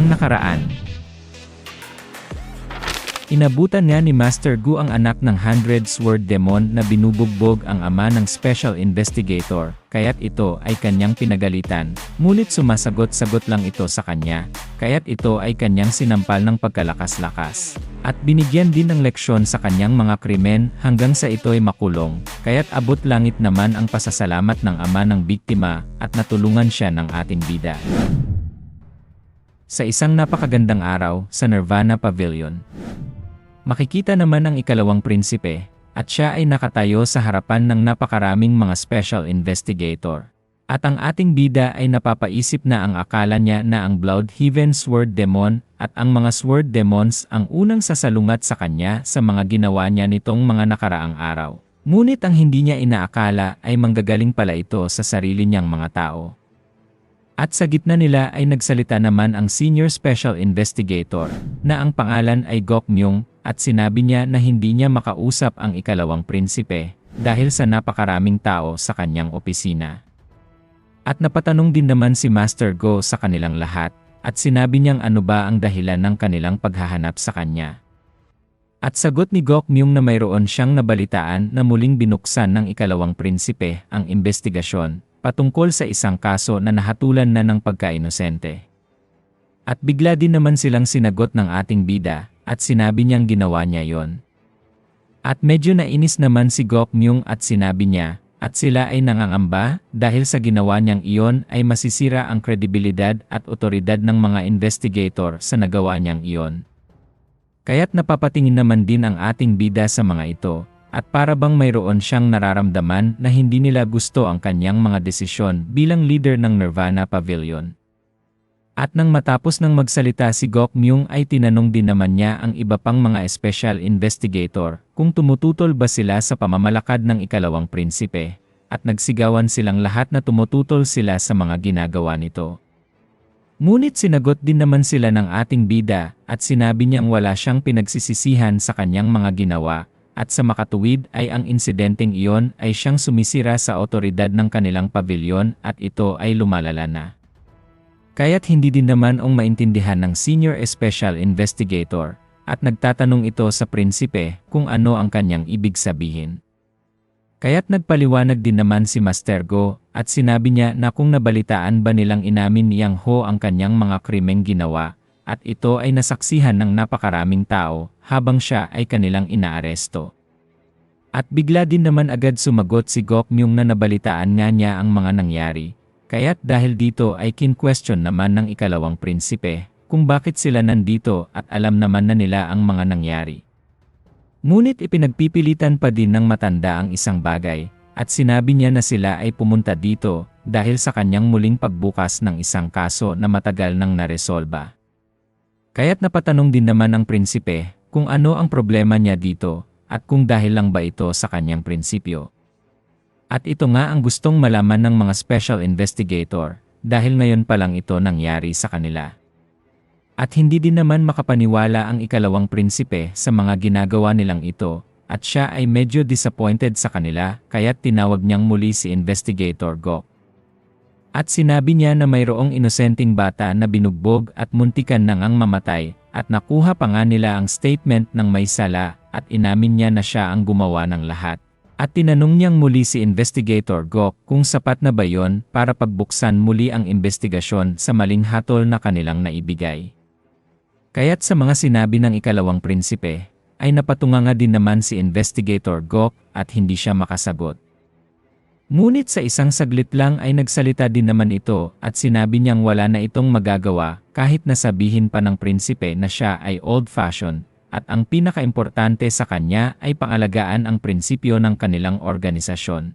Ang nakaraan. Inabutan nga ni Master Gu ang anak ng 100 Sword Demon na binubugbog ang ama ng Special Investigator, kaya't ito ay kanyang pinagalitan, ngunit sumasagot-sagot lang ito sa kanya, kaya't ito ay kanyang sinampal ng pagkalakas-lakas. At binigyan din ng leksyon sa kanyang mga krimen hanggang sa ito ay makulong, kaya't abot langit naman ang pasasalamat ng ama ng biktima at natulungan siya ng ating bida. Sa isang napakagandang araw sa Nirvana Pavilion, makikita naman ang ikalawang prinsipe, at siya ay nakatayo sa harapan ng napakaraming mga special investigator. At ang ating bida ay napapaisip na ang akala niya na ang Bloodhaven Sword Demon at ang mga Sword Demons ang unang sasalungat sa kanya sa mga ginawa niya nitong mga nakaraang araw. Ngunit ang hindi niya inaakala ay manggagaling pala ito sa sarili niyang mga tao. At sa gitna nila ay nagsalita naman ang Senior Special Investigator, na ang pangalan ay Gok Myung, at sinabi niya na hindi niya makausap ang ikalawang prinsipe, dahil sa napakaraming tao sa kanyang opisina. At napatanong din naman si Master Go sa kanilang lahat, at sinabi niyang ano ba ang dahilan ng kanilang paghahanap sa kanya. At sagot ni Gok Myung na mayroon siyang nabalitaan na muling binuksan ng ikalawang prinsipe ang investigasyon, patungkol sa isang kaso na nahatulan na ng pagka-inosente. At bigla din naman silang sinagot ng ating bida, at sinabi niyang ginawa niya yon. At medyo nainis naman si Gok Myung at sinabi niya, at sila ay nangangamba, dahil sa ginawa niyang iyon ay masisira ang kredibilidad at otoridad ng mga investigator sa nagawa niyang iyon. Kaya't napapatingin naman din ang ating bida sa mga ito, at para bang mayroon siyang nararamdaman na hindi nila gusto ang kanyang mga desisyon bilang leader ng Nirvana Pavilion. At nang matapos ng magsalita si Gok Myung ay tinanong din naman niya ang iba pang mga special investigator kung tumututol ba sila sa pamamalakad ng ikalawang prinsipe, at nagsigawan silang lahat na tumututol sila sa mga ginagawa nito. Ngunit sinagot din naman sila ng ating bida at sinabi niyang wala siyang pinagsisisihan sa kanyang mga ginawa, at sa makatuwid ay ang insidenteng iyon ay siyang sumisira sa otoridad ng kanilang pavilion at ito ay lumalala na. Kaya't hindi din naman maintindihan ng Senior Special Investigator, at nagtatanong ito sa prinsipe kung ano ang kanyang ibig sabihin. Kaya't nagpaliwanag din naman si Master Go, at sinabi niya na kung nabalitaan ba nilang inamin ni Yang Ho ang kanyang mga krimeng ginawa, at ito ay nasaksihan ng napakaraming tao habang siya ay kanilang inaaresto. At bigla din naman agad sumagot si Gok Myung na nabalitaan nga niya ang mga nangyari, kaya't dahil dito ay kin-question naman ng ikalawang prinsipe kung bakit sila nandito at alam naman na nila ang mga nangyari. Ngunit ipinagpipilitan pa din ng matanda ang isang bagay, at sinabi niya na sila ay pumunta dito dahil sa kanyang muling pagbukas ng isang kaso na matagal nang naresolba. Kaya't napatanong din naman ang prinsipe kung ano ang problema niya dito at kung dahil lang ba ito sa kanyang prinsipyo. At ito nga ang gustong malaman ng mga special investigator dahil ngayon pa lang ito nangyari sa kanila. At hindi din naman makapaniwala ang ikalawang prinsipe sa mga ginagawa nilang ito, at siya ay medyo disappointed sa kanila kaya't tinawag niyang muli si Investigator Gok. At sinabi niya na mayroong inosenteng bata na binugbog at muntikan na ngang mamatay, at nakuha pa nga nila ang statement ng may sala at inamin niya na siya ang gumawa ng lahat. At tinanong niyang muli si Investigator Gok kung sapat na ba yon para pagbuksan muli ang investigasyon sa maling hatol na kanilang naibigay. Kaya't sa mga sinabi ng ikalawang prinsipe, ay napatunga nga din naman si Investigator Gok at hindi siya makasagot. Ngunit sa isang saglit lang ay nagsalita din naman ito at sinabi niyang wala na itong magagawa kahit nasabihin pa ng prinsipe na siya ay old-fashioned at ang pinakaimportante sa kanya ay pangalagaan ang prinsipyo ng kanilang organisasyon.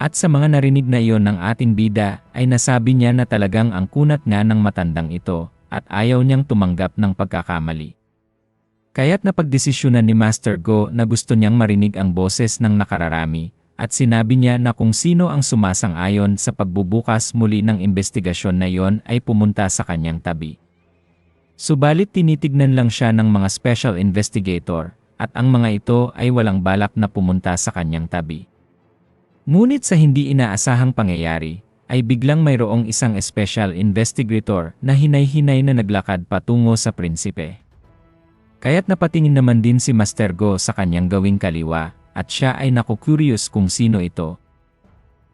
At sa mga narinig na iyon ng ating bida ay nasabi niya na talagang ang kunat nga ng matandang ito at ayaw niyang tumanggap ng pagkakamali. Kaya't napagdesisyonan ni Master Go na gusto niyang marinig ang boses ng nakararami, at sinabi niya na kung sino ang sumasang-ayon sa pagbubukas muli ng investigasyon na iyon ay pumunta sa kanyang tabi. Subalit tinitignan lang siya ng mga special investigator, at ang mga ito ay walang balak na pumunta sa kanyang tabi. Ngunit sa hindi inaasahang pangyayari, ay biglang mayroong isang special investigator na hinay-hinay na naglakad patungo sa prinsipe. Kaya't napatingin naman din si Master Go sa kanyang gawing kaliwa, at siya ay naku-curious kung sino ito.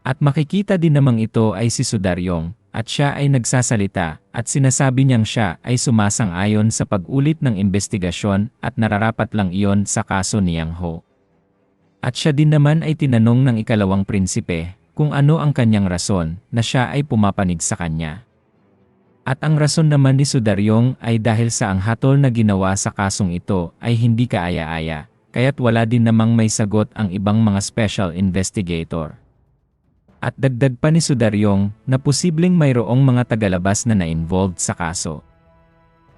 At makikita din namang ito ay si Sudaryong, at siya ay nagsasalita, at sinasabi niyang siya ay sumasang-ayon sa pag-ulit ng investigasyon at nararapat lang iyon sa kaso ni Yang Ho. At siya din naman ay tinanong ng ikalawang prinsipe kung ano ang kanyang rason na siya ay pumapanig sa kanya. At ang rason naman ni Sudaryong ay dahil sa ang hatol na ginawa sa kasong ito ay hindi kaaya-aya, kaya't wala din namang may sagot ang ibang mga special investigator. At dagdag pa ni Sudaryong na posibleng mayroong mga tagalabas na na-involved sa kaso.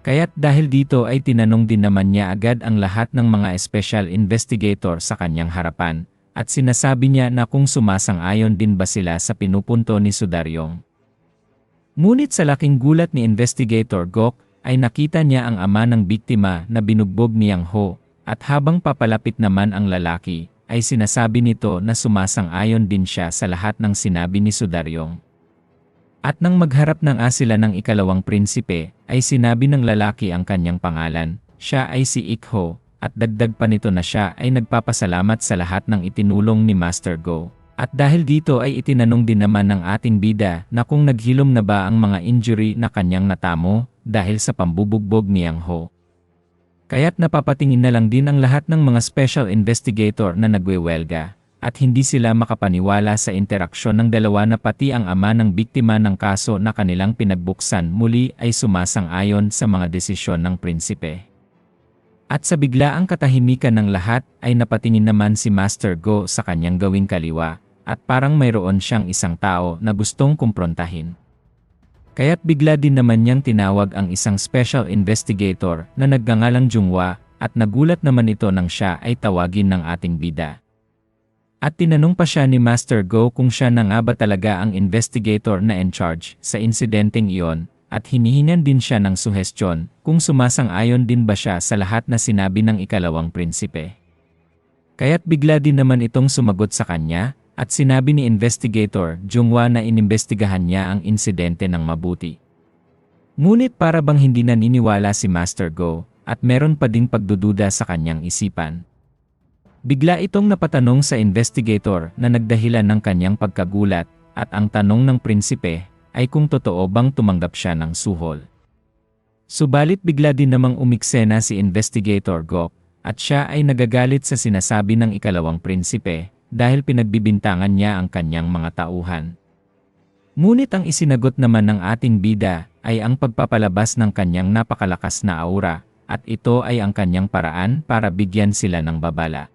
Kaya't dahil dito ay tinanong din naman niya agad ang lahat ng mga special investigator sa kanyang harapan, at sinasabi niya na kung sumasang-ayon din ba sila sa pinupunto ni Sudaryong. Ngunit sa laking gulat ni Investigator Gok, ay nakita niya ang ama ng biktima na binugbog ni Yang Ho, at habang papalapit naman ang lalaki, ay sinasabi nito na sumasang-ayon din siya sa lahat ng sinabi ni Sudaryong. At nang magharap ng sila ng ikalawang prinsipe, ay sinabi ng lalaki ang kanyang pangalan, siya ay si Ik-ho, at dagdag pa nito na siya ay nagpapasalamat sa lahat ng itinulong ni Master Go. At dahil dito ay itinanong din naman ng ating bida na kung naghilom na ba ang mga injury na kanyang natamo dahil sa pambubugbog ni Yang Ho. Kaya't napapatingin na lang din ang lahat ng mga special investigator na nagwewelga, at hindi sila makapaniwala sa interaksyon ng dalawa na pati ang ama ng biktima ng kaso na kanilang pinagbuksan muli ay sumasang-ayon sa mga desisyon ng prinsipe. At sa biglaang katahimikan ng lahat ay napatingin naman si Master Go sa kanyang gawing kaliwa, at parang mayroon siyang isang tao na gustong kumprontahin. Kaya't bigla din naman niyang tinawag ang isang special investigator na nagngangalang Junghwa, at nagulat naman ito nang siya ay tawagin ng ating bida. At tinanong pa siya ni Master Go kung siya na nga ba talaga ang investigator na in charge sa insidenteng iyon, at hinihingan din siya ng suhestyon kung sumasang-ayon din ba siya sa lahat na sinabi ng ikalawang prinsipe. Kaya't bigla din naman itong sumagot sa kanya, at sinabi ni Investigator Junghwa na inimbestigahan niya ang insidente ng mabuti. Ngunit para bang hindi naniniwala si Master Go, at meron pa ding pagdududa sa kanyang isipan. Bigla itong napatanong sa investigator na nagdahilan ng kanyang pagkagulat, at ang tanong ng prinsipe ay kung totoo bang tumanggap siya ng suhol. Subalit bigla din namang umiksena si Investigator Gok, at siya ay nagagalit sa sinasabi ng ikalawang prinsipe dahil pinagbibintangan niya ang kanyang mga tauhan. Ngunit ang isinagot naman ng ating bida ay ang pagpapalabas ng kanyang napakalakas na aura, at ito ay ang kanyang paraan para bigyan sila ng babala.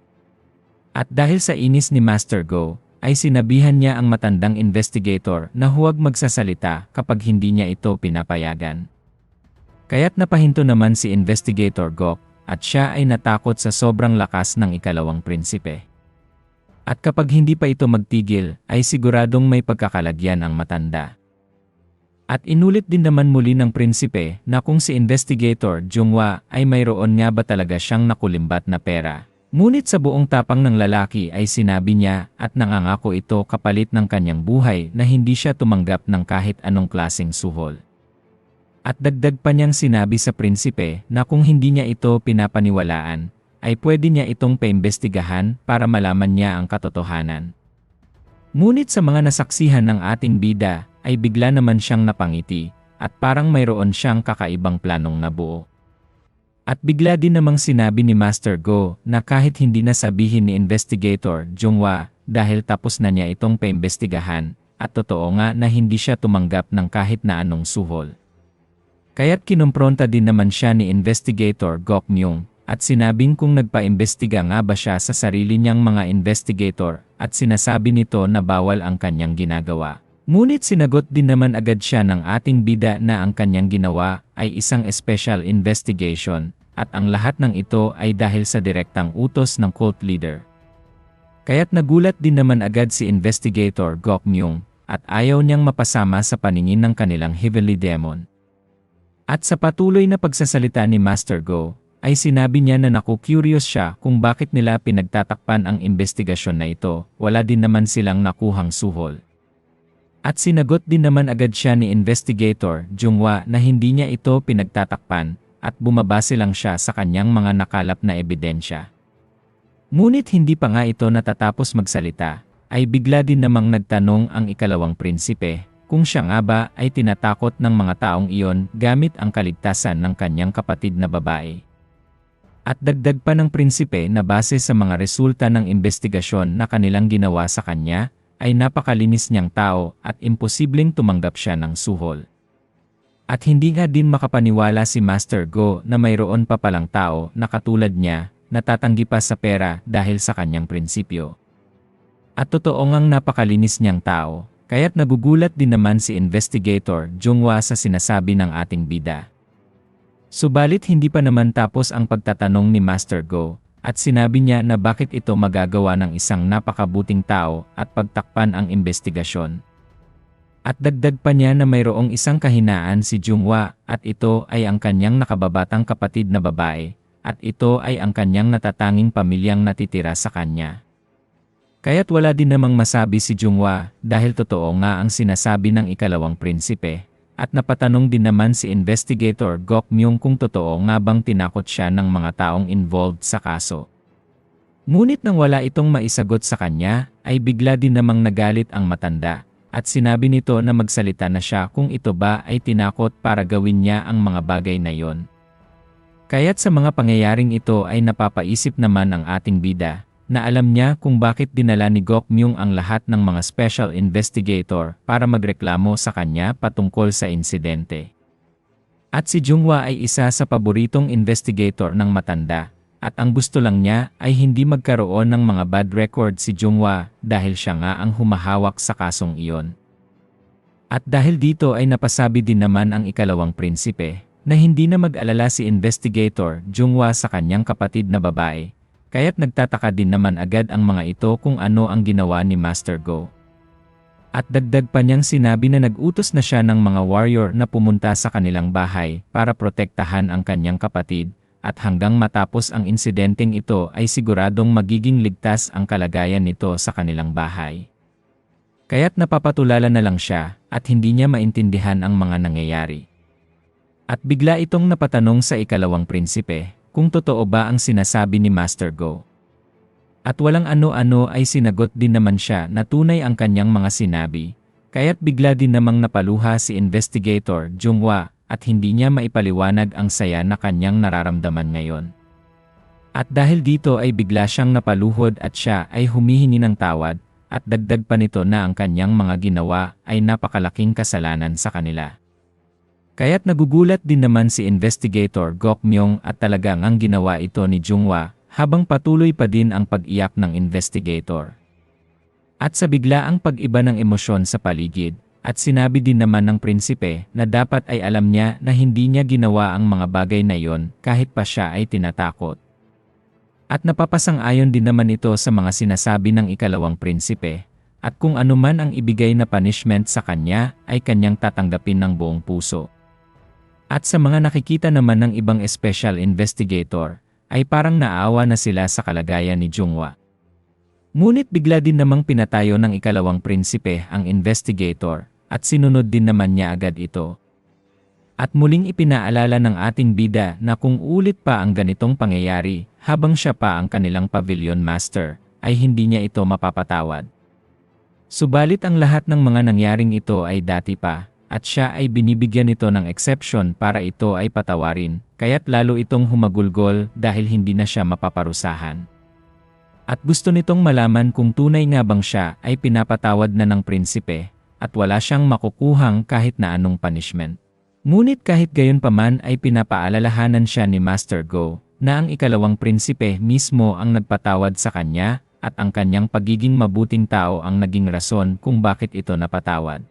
At dahil sa inis ni Master Go, ay sinabihan niya ang matandang investigator na huwag magsasalita kapag hindi niya ito pinapayagan. Kaya't napahinto naman si Investigator Gok, at siya ay natakot sa sobrang lakas ng ikalawang prinsipe. At kapag hindi pa ito magtigil, ay siguradong may pagkakalagyan ang matanda. At inulit din naman muli ng prinsipe na kung si Investigator Junghwa ay mayroon nga ba talaga siyang nakulimbat na pera. Ngunit sa buong tapang ng lalaki ay sinabi niya at nangangako ito kapalit ng kanyang buhay na hindi siya tumanggap ng kahit anong klaseng suhol. At dagdag pa niyang sinabi sa prinsipe na kung hindi niya ito pinapaniwalaan, ay pwede niya itong paimbestigahan para malaman niya ang katotohanan. Ngunit sa mga nasaksihan ng ating bida, ay bigla naman siyang napangiti, at parang mayroon siyang kakaibang planong nabuo. At bigla din namang sinabi ni Master Go na kahit hindi na sabihin ni Investigator Junghwa dahil tapos na niya itong paimbestigahan, at totoo nga na hindi siya tumanggap ng kahit na anong suhol. Kaya't kinumpronta din naman siya ni Investigator Gok Myung, at sinabing kung nagpaimbestiga nga ba siya sa sarili niyang mga investigator, at sinasabi nito na bawal ang kanyang ginagawa. Ngunit sinagot din naman agad siya ng ating bida na ang kanyang ginawa ay isang special investigation, at ang lahat ng ito ay dahil sa direktang utos ng cult leader. Kaya't nagulat din naman agad si Investigator Gok Myung, at ayaw niyang mapasama sa paningin ng kanilang heavenly demon. At sa patuloy na pagsasalita ni Master Go, ay sinabi niya na naku-curious siya kung bakit nila pinagtatakpan ang investigasyon na ito, wala din naman silang nakuhang suhol. At sinagot din naman agad siya ni Investigator Junghwa na hindi niya ito pinagtatakpan at bumabase lang siya sa kanyang mga nakalap na ebidensya. Ngunit hindi pa nga ito natatapos magsalita, ay bigla din namang nagtanong ang ikalawang prinsipe kung siya nga ba ay tinatakot ng mga taong iyon gamit ang kaligtasan ng kanyang kapatid na babae. At dagdag pa ng prinsipe na base sa mga resulta ng investigasyon na kanilang ginawa sa kanya, ay napakalinis niyang tao at imposibleng tumanggap siya ng suhol. At hindi nga din makapaniwala si Master Go na mayroon pa palang tao na katulad niya, natatanggi pa sa pera dahil sa kanyang prinsipyo. At totoo ngang napakalinis niyang tao, kaya't nagugulat din naman si Investigator Junghwa sa sinasabi ng ating bida. Subalit hindi pa naman tapos ang pagtatanong ni Master Go, at sinabi niya na bakit ito magagawa ng isang napakabuting tao at pagtakpan ang investigasyon. At dagdag pa niya na mayroong isang kahinaan si Junghwa at ito ay ang kanyang nakababatang kapatid na babae at ito ay ang kanyang natatanging pamilyang natitira sa kanya. Kaya't wala din namang masabi si Junghwa dahil totoo nga ang sinasabi ng ikalawang prinsipe at napatanong din naman si Investigator Gokmyung kung totoo nga bang tinakot siya ng mga taong involved sa kaso. Ngunit nang wala itong maisagot sa kanya, ay bigla din namang nagalit ang matanda at sinabi nito na magsalita na siya kung ito ba ay tinakot para gawin niya ang mga bagay na yon. Kaya't sa mga pangyayaring ito ay napapaisip naman ang ating bida na alam niya kung bakit dinala ni Gokmyung ang lahat ng mga special investigator para magreklamo sa kanya patungkol sa insidente. At si Junghwa ay isa sa paboritong investigator ng matanda, at ang gusto lang niya ay hindi magkaroon ng mga bad record si Junghwa dahil siya nga ang humahawak sa kasong iyon. At dahil dito ay napasabi din naman ang ikalawang prinsipe na hindi na mag-alala si Investigator Junghwa sa kanyang kapatid na babae. Kaya't nagtataka din naman agad ang mga ito kung ano ang ginawa ni Master Go. At dagdag pa niyang sinabi na nag-utos na siya ng mga warrior na pumunta sa kanilang bahay para protektahan ang kanyang kapatid at hanggang matapos ang insidenteng ito ay siguradong magiging ligtas ang kalagayan nito sa kanilang bahay. Kaya't napapatulala na lang siya at hindi niya maintindihan ang mga nangyayari. At bigla itong napatanong sa ikalawang prinsipe kung totoo ba ang sinasabi ni Master Go. At walang ano-ano ay sinagot din naman siya na tunay ang kanyang mga sinabi, kaya't bigla din namang napaluha si Investigator Junghwa at hindi niya maipaliwanag ang saya na kanyang nararamdaman ngayon. At dahil dito ay bigla siyang napaluhod at siya ay humihingi ng tawad at dagdag pa nito na ang kanyang mga ginawa ay napakalaking kasalanan sa kanila. Kaya't nagugulat din naman si Investigator Gokmyung at talagang ang ginawa ito ni Junghwa habang patuloy pa din ang pag-iyak ng investigator. At sa biglaang pag-iba ng emosyon sa paligid, at sinabi din naman ng prinsipe na dapat ay alam niya na hindi niya ginawa ang mga bagay na iyon kahit pa siya ay tinatakot. At napapasang-ayon din naman ito sa mga sinasabi ng ikalawang prinsipe, at kung anuman ang ibigay na punishment sa kanya ay kanyang tatanggapin ng buong puso. At sa mga nakikita naman ng ibang special investigator, ay parang naawa na sila sa kalagayan ni Junghwa. Ngunit bigla din namang pinatayo ng ikalawang prinsipe ang investigator, at sinunod din naman niya agad ito. At muling ipinaalala ng ating bida na kung ulit pa ang ganitong pangyayari habang siya pa ang kanilang pavilion master, ay hindi niya ito mapapatawad. Subalit ang lahat ng mga nangyaring ito ay dati pa, at siya ay binibigyan nito ng exception para ito ay patawarin, kaya't lalo itong humagulgol dahil hindi na siya mapaparusahan. At gusto nitong malaman kung tunay nga bang siya ay pinapatawad na ng prinsipe, at wala siyang makukuhang kahit na anong punishment. Ngunit kahit gayon paman ay pinapaalalahanan siya ni Master Go, na ang ikalawang prinsipe mismo ang nagpatawad sa kanya, at ang kanyang pagiging mabuting tao ang naging rason kung bakit ito napatawad.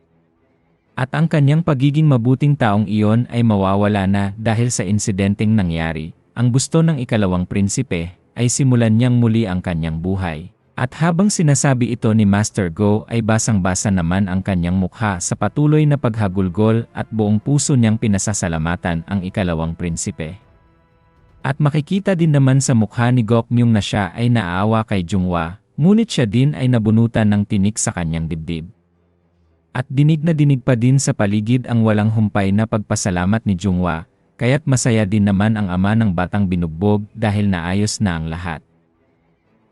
At ang kanyang pagiging mabuting taong iyon ay mawawala na dahil sa insidenteng nangyari. Ang gusto ng ikalawang prinsipe ay simulan niyang muli ang kanyang buhay. At habang sinasabi ito ni Master Go ay basang-basa naman ang kanyang mukha sa patuloy na paghagulgol at buong puso niyang pinasasalamatan ang ikalawang prinsipe. At makikita din naman sa mukha ni Gokmyung na siya ay naaawa kay Junghwa, ngunit siya din ay nabunutan ng tinik sa kanyang dibdib. At dinig na dinig pa din sa paligid ang walang humpay na pagpasalamat ni Junghwa, kaya't masaya din naman ang ama ng batang binugbog dahil naayos na ang lahat.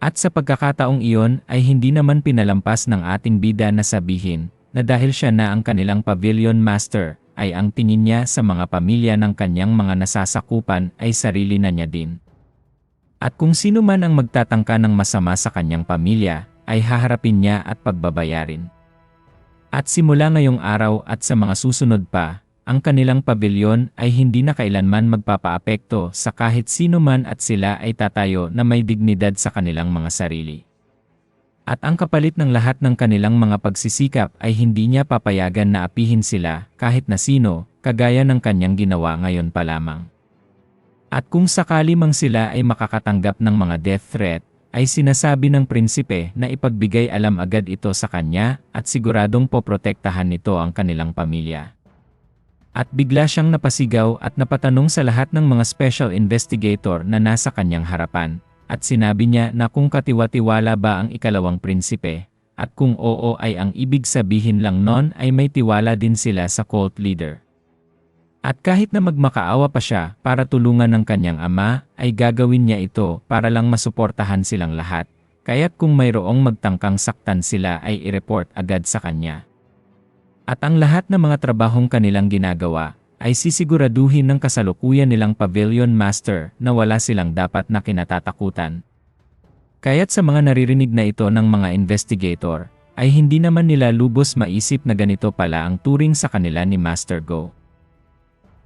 At sa pagkakataong iyon ay hindi naman pinalampas ng ating bida na sabihin na dahil siya na ang kanilang pavilion master, ay ang tingin niya sa mga pamilya ng kanyang mga nasasakupan ay sarili na niya din. At kung sino man ang magtatangka ng masama sa kanyang pamilya, ay haharapin niya at pagbabayarin. At simula ngayong araw at sa mga susunod pa, ang kanilang pavilion ay hindi na kailanman magpapaapekto sa kahit sino man at sila ay tatayo na may dignidad sa kanilang mga sarili. At ang kapalit ng lahat ng kanilang mga pagsisikap ay hindi niya papayagan na apihin sila kahit na sino, kagaya ng kanyang ginawa ngayon pa lamang. At kung sakali mang sila ay makakatanggap ng mga death threat, ay sinasabi ng prinsipe na ipagbigay alam agad ito sa kanya at siguradong poprotektahan nito ang kanilang pamilya. At bigla siyang napasigaw at napatanong sa lahat ng mga special investigator na nasa kanyang harapan, at sinabi niya na kung katiwa-tiwala ba ang ikalawang prinsipe, at kung oo ay ang ibig sabihin lang nun ay may tiwala din sila sa cult leader. At kahit na magmakaawa pa siya para tulungan ng kanyang ama, ay gagawin niya ito para lang masuportahan silang lahat, kaya't kung mayroong magtangkang saktan sila ay i-report agad sa kanya. At ang lahat ng mga trabahong kanilang ginagawa, ay sisiguraduhin ng kasalukuyan nilang pavilion master na wala silang dapat na kinatatakutan. Kaya't sa mga naririnig na ito ng mga investigator, ay hindi naman nila lubos maisip na ganito pala ang turing sa kanila ni Master Go.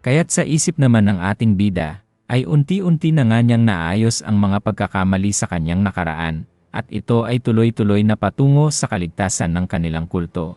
Kaya't sa isip naman ng ating bida, ay unti-unti na nga niyang naayos ang mga pagkakamali sa kanyang nakaraan, at ito ay tuloy-tuloy na patungo sa kaligtasan ng kanilang kulto.